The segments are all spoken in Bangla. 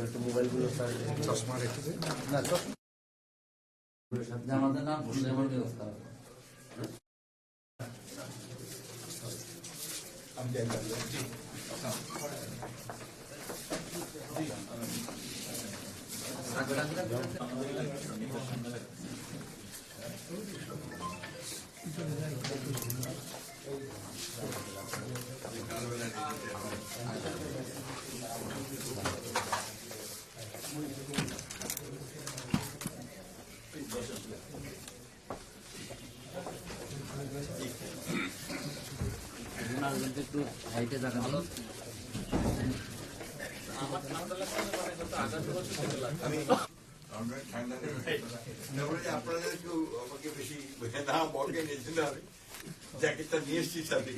স্যার একটু মোবাইলগুলো স্যার চশমা রেখেছে না চশমা আমাদের নাম যেমন ব্যবস্থা একটু হাইটে জায়গা ভালো আপনাদের কেউ আমাকে বেশি না বকে নিয়েছিল জ্যাকেটটা নিয়ে এসছি সাথে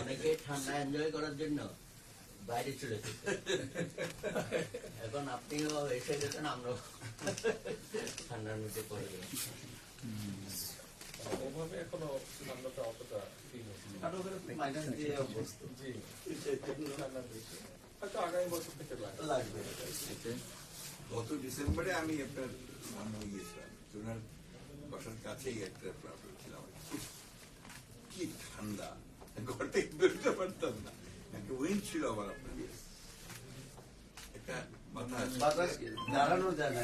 অনেকে ঠান্ডা এনজয় করার জন্য বাইরে চলে যেত। এখন আপনিও এসে গেছেন, আমরাও ঠান্ডার মধ্যে পড়ে গেলাম। ওভাবে এখনো ঠান্ডাটা অতটা ফিল হচ্ছে মাইনাস দিয়ে অভ্যস্ত। জি ঠান্ডা বেশি হয়তো আগামী বছর থেকে লাগবে। গত ডিসেম্বরে আমি একটা ভ্রমণ গিয়েছিলাম, জোনার বাসার কাছেই একটা প্রবলেম ছিলাম। কি ঠান্ডা, ঘর থেকে বেরোতে পারতাম না, একটা উইন্ড ছিল আমার আপনার একটা বাতাস দাঁড়ানো যায় না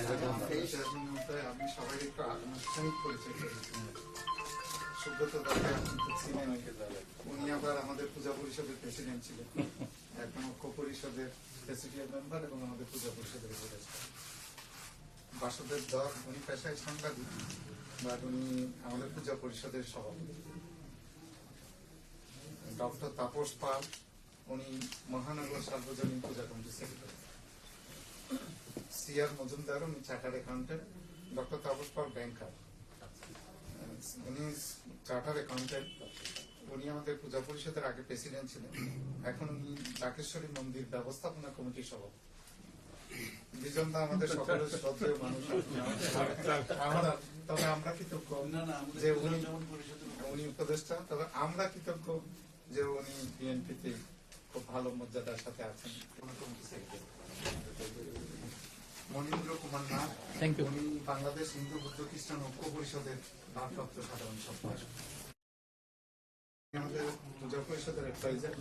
আমি সবাই একটু আনুষ্ঠানিক পরিচয় করেছি। সুব্রত দাদা চিনেন, উনি আবার আমাদের পূজা পরিষদের প্রেসিডেন্ট ছিলেন, এখন ঐক্য পরিষদের প্রেসিডিয়াম মেম্বার এবং আমাদের পূজা পরিষদের উপদেষ্টা। বাসুদেব দর উনি পেশায় সাংবাদিক, বাট উনি আমাদের পূজা পরিষদের সভাপতি। ডক্টর তাপস পাল উনি মহানগর সার্বজনীন পূজা কমিটির সেক্রেটারি। সিআর মজুমদার উনি chartered accountant. Doctor Tapas Pal ব্যাংকার, উনি চার্টার্ড অ্যাকাউন্টেন্ট। উনি আমাদের পূজা পরিষদের আগে প্রেসিডেন্ট ছিলেন, এখন উনি ডাকেশ্বরী মন্দির ব্যবস্থাপনা কমিটির সভাপতি। দুজন তো আমাদের সকলের শ্রদ্ধেয় মানুষ। তবে আমরা কৃতজ্ঞ যে উনি উপদেষ্টা, তবে আমরা কৃতজ্ঞ যে উনি বিএনপিতে খুব ভালো মর্যাদার সাথে আছেন। মনীন্দ্র কুমার নাথ, উনি বাংলাদেশ হিন্দু বৌদ্ধ খ্রিস্টান ঐক্য পরিষদের ভারপ্রাপ্ত সাধারণ সম্পাদক। আমাদের পূজা পরিষদের অ্যাডভাইজার।